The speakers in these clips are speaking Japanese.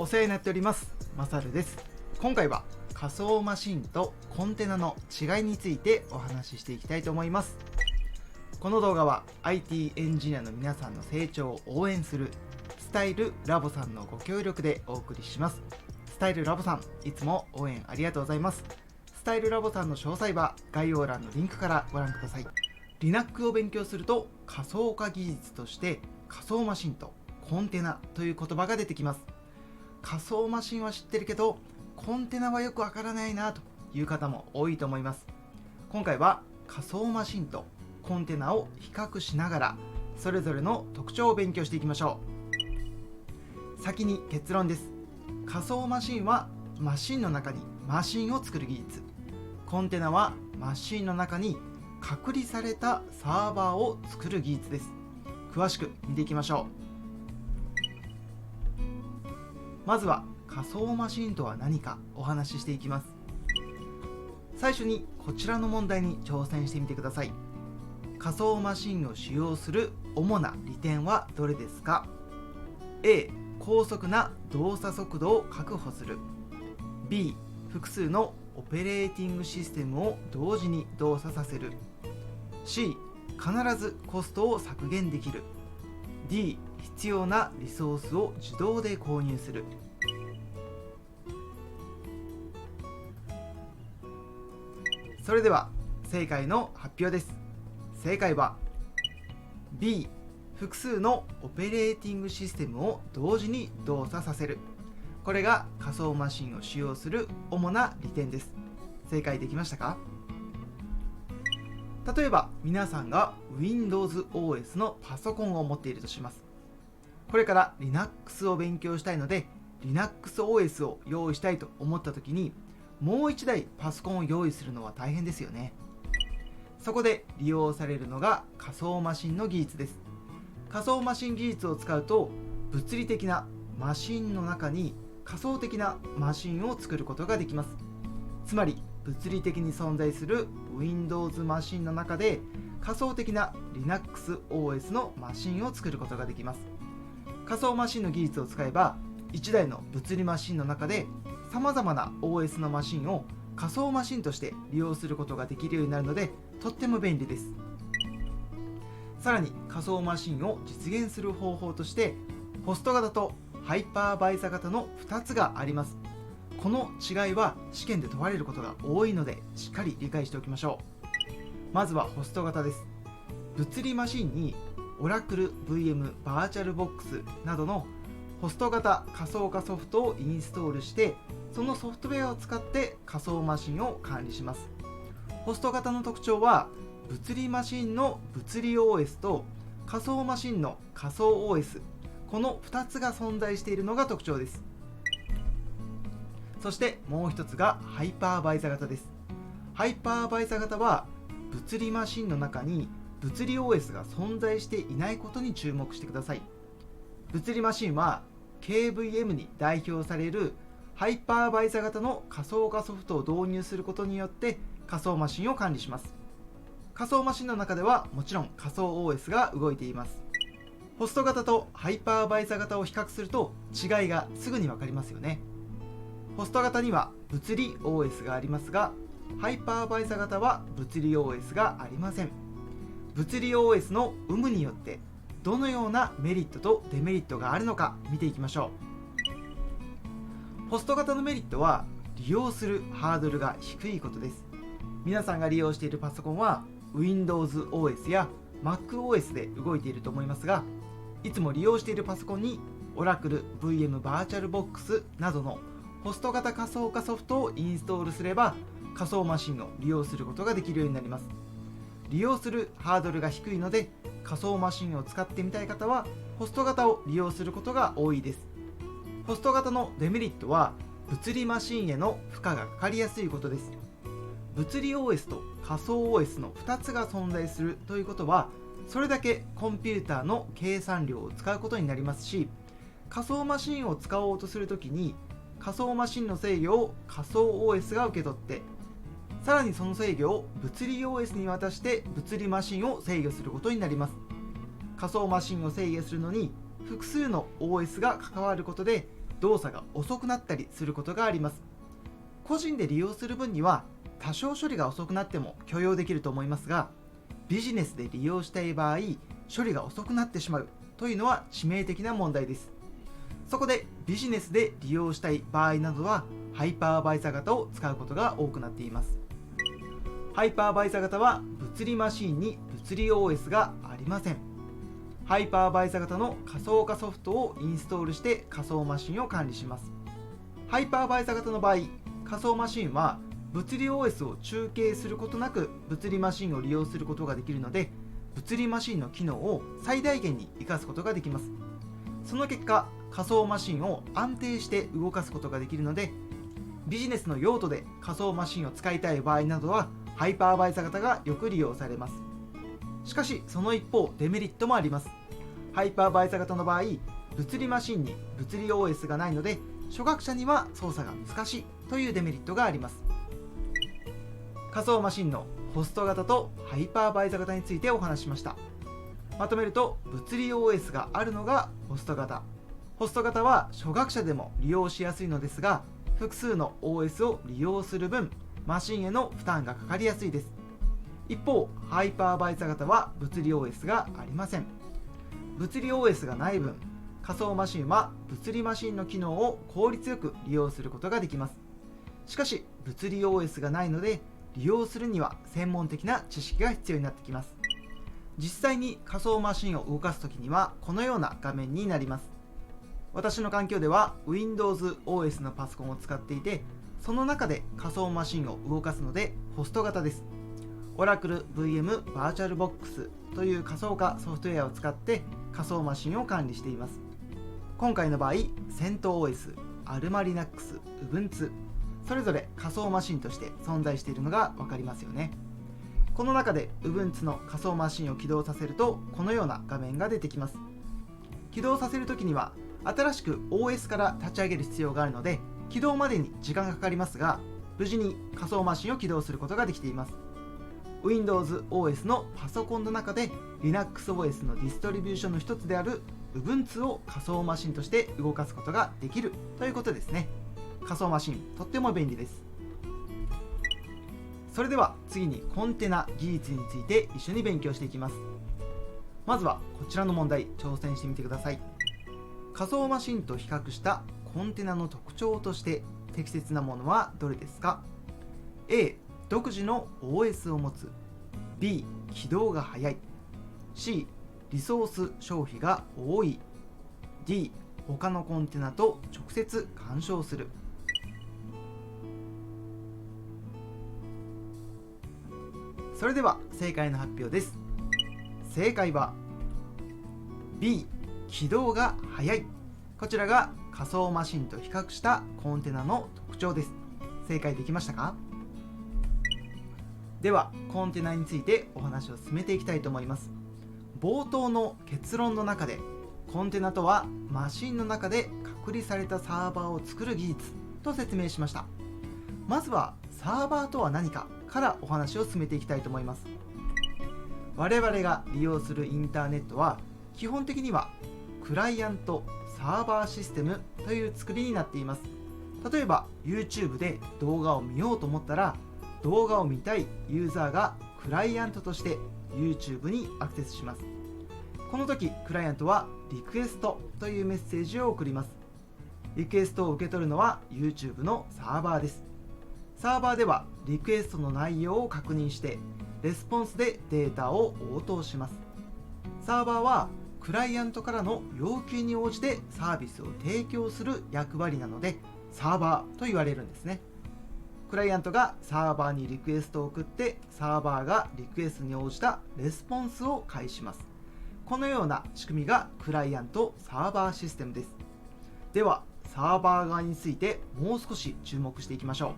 お世話になっております。マサルです。今回は仮想マシンとコンテナの違いについてお話ししていきたいと思います。この動画は IT エンジニアの皆さんの成長を応援するスタイルラボさんのご協力でお送りします。スタイルラボさん、いつも応援ありがとうございます。スタイルラボさんの詳細は概要欄のリンクからご覧ください。Linux を勉強すると仮想化技術として仮想マシンとコンテナという言葉が出てきます。仮想マシンは知ってるけどコンテナはよくわからないなという方も多いと思います。今回は仮想マシンとコンテナを比較しながらそれぞれの特徴を勉強していきましょう。先に結論です。仮想マシンはマシンの中にマシンを作る技術、コンテナはマシンの中に隔離されたサーバーを作る技術です。詳しく見ていきましょう。まずは仮想マシンとは何かお話ししていきます。最初にこちらの問題に挑戦してみてください。仮想マシンを使用する主な利点はどれですか？ A、高速な動作速度を確保する。 B、複数のオペレーティングシステムを同時に動作させる。 C、必ずコストを削減できる。 D、必要なリソースを自動で購入する。それでは正解の発表です。正解は B、複数のオペレーティングシステムを同時に動作させる。これが仮想マシンを使用する主な利点です。正解できましたか？例えば皆さんが Windows OS のパソコンを持っているとします。これから Linux を勉強したいので Linux OS を用意したいと思った時にもう1台パソコンを用意するのは大変ですよね。そこで利用されるのが仮想マシンの技術です。仮想マシン技術を使うと物理的なマシンの中に仮想的なマシンを作ることができます。つまり物理的に存在する Windows マシンの中で仮想的な Linux OS のマシンを作ることができます。仮想マシンの技術を使えば1台の物理マシンの中でさまざまな OS のマシンを仮想マシンとして利用することができるようになるのでとっても便利です。さらに仮想マシンを実現する方法としてホスト型とハイパーバイザ型の2つがあります。この違いは試験で問われることが多いのでしっかり理解しておきましょう。まずはホスト型です。物理マシンに Oracle VM バーチャルボックスなどのホスト型仮想化ソフトをインストールしてそのソフトウェアを使って仮想マシンを管理します。ホスト型の特徴は物理マシンの物理 OS と仮想マシンの仮想 OS、 この2つが存在しているのが特徴です。そしてもう一つがハイパーバイザ型です。ハイパーバイザ型は物理マシンの中に物理 OS が存在していないことに注目してください。物理マシンは KVM に代表されるハイパーバイザ型の仮想化ソフトを導入することによって仮想マシンを管理します。仮想マシンの中ではもちろん仮想 OS が動いています。ホスト型とハイパーバイザ型を比較すると違いがすぐに分かりますよね。ホスト型には物理 OS がありますがハイパーバイザ型は物理 OS がありません。物理 OS の有無によってどのようなメリットとデメリットがあるのか見ていきましょう。ホスト型のメリットは利用するハードルが低いことです。皆さんが利用しているパソコンは Windows OS や MacOS で動いていると思いますが、いつも利用しているパソコンに Oracle VM バーチャルボックスなどのホスト型仮想化ソフトをインストールすれば仮想マシンを利用することができるようになります。利用するハードルが低いので仮想マシンを使ってみたい方はホスト型を利用することが多いです。ホスト型のデメリットは物理マシンへの負荷がかかりやすいことです。物理 OS と仮想 OS の2つが存在するということはそれだけコンピューターの計算量を使うことになりますし、仮想マシンを使おうとするときに仮想マシンの制御を仮想 OS が受け取ってさらにその制御を物理 OS に渡して物理マシンを制御することになります。仮想マシンを制御するのに複数の OS が関わることで動作が遅くなったりすることがあります。個人で利用する分には多少処理が遅くなっても許容できると思いますが、ビジネスで利用したい場合、処理が遅くなってしまうというのは致命的な問題です。そこでビジネスで利用したい場合などはハイパーバイザー型を使うことが多くなっています。ハイパーバイザー型は物理マシンに物理 OS がありません。ハイパーバイザー型の仮想化ソフトをインストールして仮想マシンを管理します。ハイパーバイザー型の場合、仮想マシンは物理 OS を中継することなく物理マシンを利用することができるので、物理マシンの機能を最大限に生かすことができます。その結果、仮想マシンを安定して動かすことができるので、ビジネスの用途で仮想マシンを使いたい場合などはハイパーバイザー型がよく利用されます。しかしその一方、デメリットもあります。ハイパーバイザー型の場合、物理マシンに物理 OS がないので初学者には操作が難しいというデメリットがあります。仮想マシンのホスト型とハイパーバイザー型についてお話しました。まとめると、物理 OS があるのがホスト型。ホスト型は初学者でも利用しやすいのですが、複数の OS を利用する分、マシンへの負担がかかりやすいです。一方、ハイパーバイザー型は物理 OS がありません。物理 OS がない分、仮想マシンは物理マシンの機能を効率よく利用することができます。しかし、物理 OS がないので、利用するには専門的な知識が必要になってきます。実際に仮想マシンを動かすときにはこのような画面になります。私の環境では Windows OS のパソコンを使っていて、その中で仮想マシンを動かすのでホスト型です。Oracle VM VirtualBox という仮想化ソフトウェアを使って仮想マシンを管理しています。今回の場合、CentOS、Alma Linux、Ubuntu、それぞれ仮想マシンとして存在しているのが分かりますよね。この中で Ubuntu の仮想マシンを起動させるとこのような画面が出てきます。起動させるときには新しく OS から立ち上げる必要があるので、起動までに時間がかかりますが、無事に仮想マシンを起動することができています。Windows OS のパソコンの中で Linux OS のディストリビューションの一つである Ubuntu を仮想マシンとして動かすことができるということですね。仮想マシン、とっても便利です。それでは次にコンテナ技術について一緒に勉強していきます。まずはこちらの問題、挑戦してみてください。仮想マシンと比較したコンテナの特徴として適切なものはどれですか？ A、独自の OS を持つ。 B、起動が早い。 C、リソース消費が多い。 D、他のコンテナと直接干渉する。それでは正解の発表です。正解は B、起動が早い。こちらが仮想マシンと比較したコンテナの特徴です。正解できましたか？ではコンテナについてお話を進めていきたいと思います。冒頭の結論の中で、コンテナとはマシンの中で隔離されたサーバーを作る技術と説明しました。まずはサーバーとは何かからお話を進めていきたいと思います。我々が利用するインターネットは基本的にはクライアント・サーバーシステムという作りになっています。例えば YouTube で動画を見ようと思ったら、動画を見たいユーザーがクライアントとして YouTube にアクセスします。この時クライアントはリクエストというメッセージを送ります。リクエストを受け取るのは YouTube のサーバーです。サーバーではリクエストの内容を確認してレスポンスでデータを応答します。サーバーはクライアントからの要求に応じてサービスを提供する役割なのでサーバーと言われるんですね。クライアントがサーバーにリクエストを送ってサーバーがリクエストに応じたレスポンスを返します。このような仕組みがクライアント・サーバーシステムです。ではサーバー側についてもう少し注目していきましょ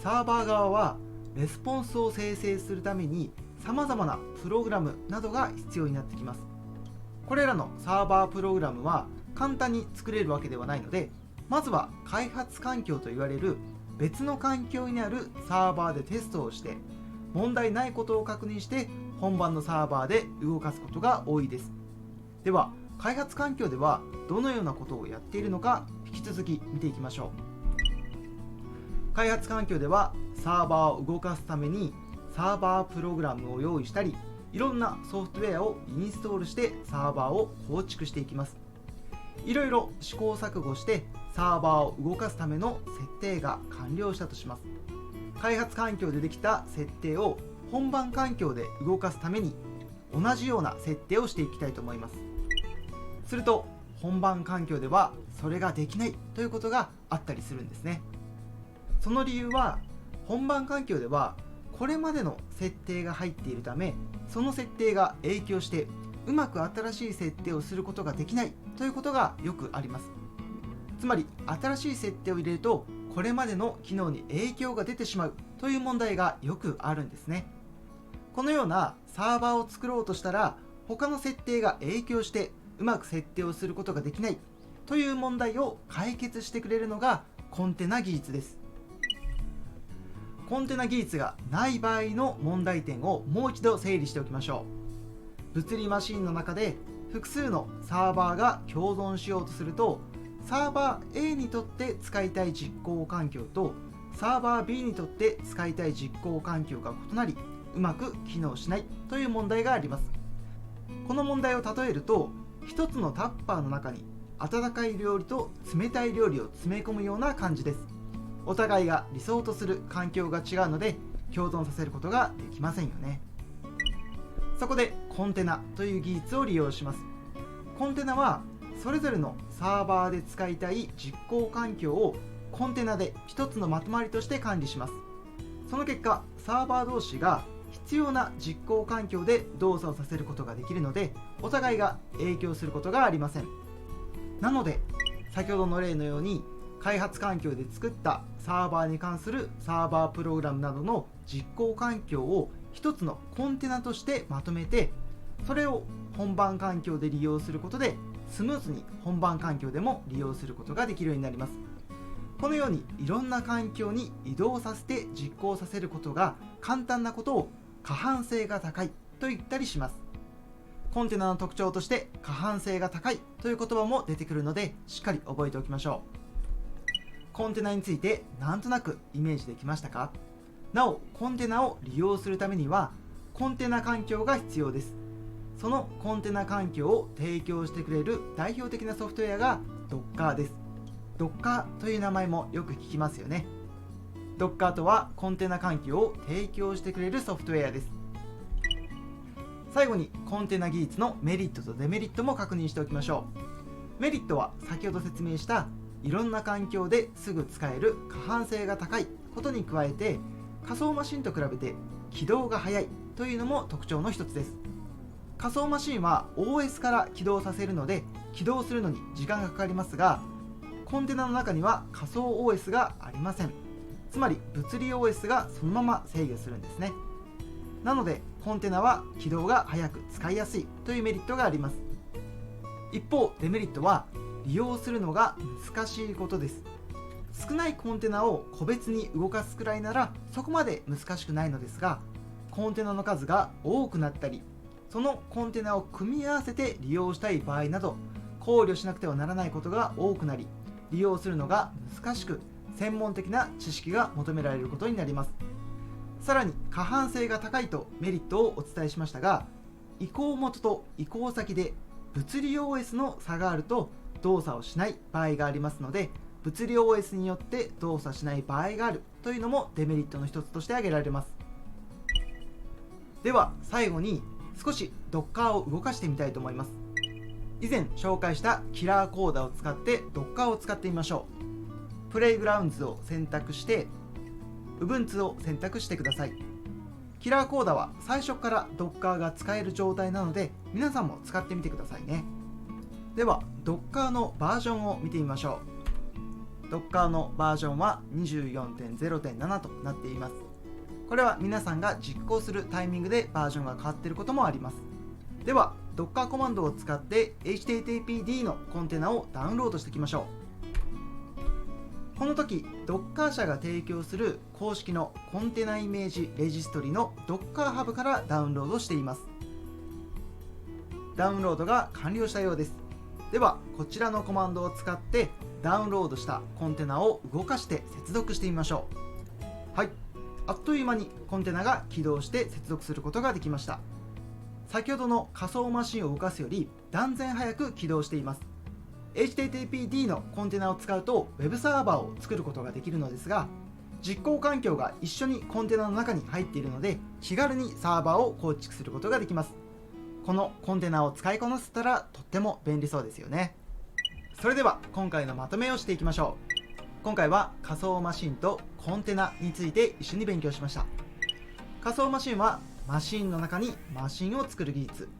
う。サーバー側はレスポンスを生成するために様々なプログラムなどが必要になってきます。これらのサーバープログラムは簡単に作れるわけではないので、まずは開発環境といわれる別の環境にあるサーバーでテストをして問題ないことを確認して本番のサーバーで動かすことが多いです。では開発環境ではどのようなことをやっているのか引き続き見ていきましょう。開発環境ではサーバーを動かすためにサーバープログラムを用意したり、いろんなソフトウェアをインストールしてサーバーを構築していきます。いろいろ試行錯誤してサーバーを動かすための設定が完了したとします。開発環境でできた設定を本番環境で動かすために同じような設定をしていきたいと思います。すると本番環境ではそれができないということがあったりするんですね。その理由は本番環境ではこれまでの設定が入っているため、その設定が影響してうまく新しい設定をすることができないということがよくあります。つまり新しい設定を入れるとこれまでの機能に影響が出てしまうという問題がよくあるんですね。このようなサーバーを作ろうとしたら他の設定が影響してうまく設定をすることができないという問題を解決してくれるのがコンテナ技術です。コンテナ技術がない場合の問題点をもう一度整理しておきましょう。物理マシンの中で複数のサーバーが共存しようとすると、サーバー A にとって使いたい実行環境とサーバー B にとって使いたい実行環境が異なり、うまく機能しないという問題があります。この問題を例えると、一つのタッパーの中に温かい料理と冷たい料理を詰め込むような感じです。お互いが理想とする環境が違うので共存させることができませんよね。そこでコンテナという技術を利用します。コンテナはそれぞれのサーバーで使いたい実行環境をコンテナで一つのまとまりとして管理します。その結果、サーバー同士が必要な実行環境で動作をさせることができるので、お互いが影響することがありません。なので先ほどの例のように開発環境で作ったサーバーに関するサーバープログラムなどの実行環境を一つのコンテナとしてまとめて、それを本番環境で利用することでスムーズに本番環境でも利用することができるようになります。このようにいろんな環境に移動させて実行させることが簡単なことを可搬性が高いと言ったりします。コンテナの特徴として可搬性が高いという言葉も出てくるので、しっかり覚えておきましょう。コンテナについてなんとなくイメージできましたか？なお、コンテナを利用するためにはコンテナ環境が必要です。そのコンテナ環境を提供してくれる代表的なソフトウェアが Docker です。Docker という名前もよく聞きますよね。Docker とはコンテナ環境を提供してくれるソフトウェアです。最後にコンテナ技術のメリットとデメリットも確認しておきましょう。メリットは先ほど説明したいろんな環境ですぐ使える可搬性が高いことに加えて、仮想マシンと比べて起動が早いというのも特徴の一つです。仮想マシンは OS から起動させるので起動するのに時間がかかりますが、コンテナの中には仮想 OS がありません。つまり物理 OS がそのまま制御するんですね。なのでコンテナは起動が早く使いやすいというメリットがあります。一方デメリットは利用するのが難しいことです。少ないコンテナを個別に動かすくらいならそこまで難しくないのですが、コンテナの数が多くなったり、そのコンテナを組み合わせて利用したい場合など考慮しなくてはならないことが多くなり、利用するのが難しく、専門的な知識が求められることになります。さらに可搬性が高いとメリットをお伝えしましたが、移行元と移行先で物理 OS の差があると動作をしない場合がありますので、物理 OS によって動作しない場合があるというのもデメリットの一つとして挙げられます。では最後に少し Docker を動かしてみたいと思います。以前紹介したキラーコーダを使って Docker を使ってみましょう。プレイグラウンズを選択して Ubuntu を選択してください。キラーコーダは最初から Docker が使える状態なので皆さんも使ってみてくださいね。では Docker のバージョンを見てみましょう。Docker のバージョンは 24.0.7 となっています。これは皆さんが実行するタイミングでバージョンが変わっていることもあります。では Docker コマンドを使って HTTPD のコンテナをダウンロードしていきましょう。この時 Docker 社が提供する公式のコンテナイメージレジストリの Docker Hub からダウンロードしています。ダウンロードが完了したようです。ではこちらのコマンドを使ってダウンロードしたコンテナを動かして接続してみましょう。はい、あっという間にコンテナが起動して接続することができました。先ほどの仮想マシンを動かすより断然早く起動しています。 HTTPD のコンテナを使うと Web サーバーを作ることができるのですが、実行環境が一緒にコンテナの中に入っているので気軽にサーバーを構築することができます。このコンテナを使いこなせたらとっても便利そうですよね。それでは今回のまとめをしていきましょう。今回は仮想マシンとコンテナについて一緒に勉強しました。仮想マシンはマシンの中にマシンを作る技術、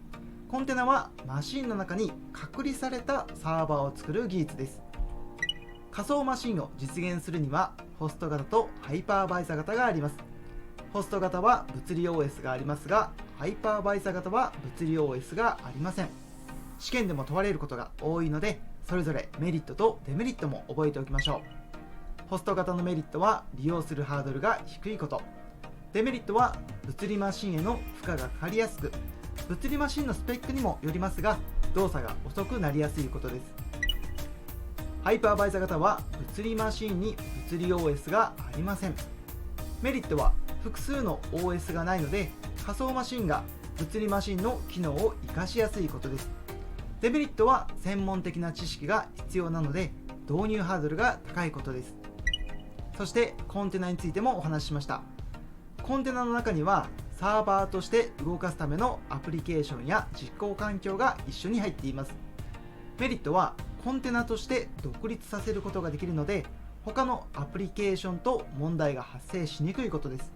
コンテナはマシンの中に隔離されたサーバーを作る技術です。仮想マシンを実現するにはホスト型とハイパーバイザ型があります。ホスト型は物理 OS がありますが、ハイパーバイザ型は物理 OS がありません。試験でも問われることが多いので、それぞれメリットとデメリットも覚えておきましょう。ホスト型のメリットは利用するハードルが低いこと、デメリットは物理マシンへの負荷がかかりやすく、物理マシンのスペックにもよりますが動作が遅くなりやすいことです。ハイパーバイザ型は物理マシンに物理 OS がありません。メリットは複数の OS がないので仮想マシンが物理マシンの機能を活かしやすいことです。デメリットは専門的な知識が必要なので導入ハードルが高いことです。そしてコンテナについてもお話ししました。コンテナの中にはサーバーとして動かすためのアプリケーションや実行環境が一緒に入っています。メリットはコンテナとして独立させることができるので他のアプリケーションと問題が発生しにくいことです。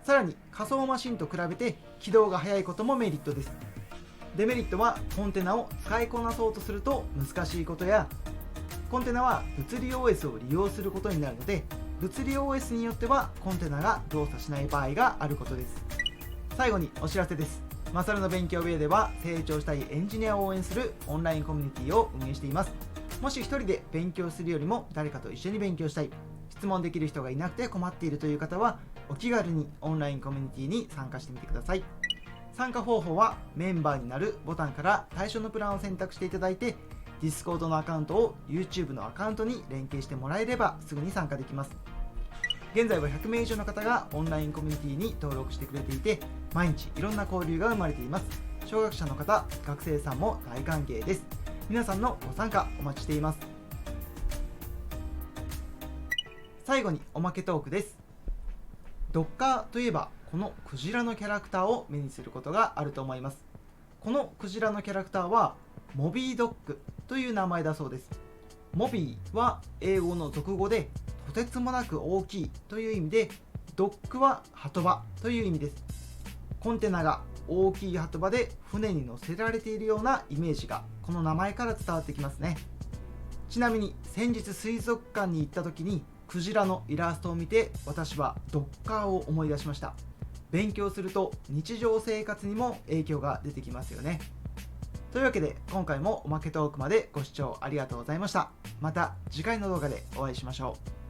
さらに仮想マシンと比べて起動が早いこともメリットです。デメリットはコンテナを使いこなそうとすると難しいことや、コンテナは物理 OS を利用することになるので物理 OS によってはコンテナが動作しない場合があることです。最後にお知らせです。マサルの勉強ウェイでは成長したいエンジニアを応援するオンラインコミュニティを運営しています。もし一人で勉強するよりも誰かと一緒に勉強したい、質問できる人がいなくて困っているという方はお気軽にオンラインコミュニティに参加してみてください。参加方法はメンバーになるボタンから対象のプランを選択していただいて Discord のアカウントを YouTube のアカウントに連携してもらえればすぐに参加できます。現在は100名以上の方がオンラインコミュニティに登録してくれていて毎日いろんな交流が生まれています。小学者の方、学生さんも大歓迎です。皆さんのご参加お待ちしています。最後におまけトークです。Docker といえばこのクジラのキャラクターを目にすることがあると思います。このクジラのキャラクターはモビードッグという名前だそうです。モビーは英語の俗語でとてつもなく大きいという意味で、ドッグは鳩場という意味です。コンテナが大きい鳩場で船に乗せられているようなイメージがこの名前から伝わってきますね。ちなみに先日水族館に行った時にクジラのイラストを見て私はドッカーを思い出しました。勉強すると日常生活にも影響が出てきますよね。というわけで今回もおまけトークまでご視聴ありがとうございました。また次回の動画でお会いしましょう。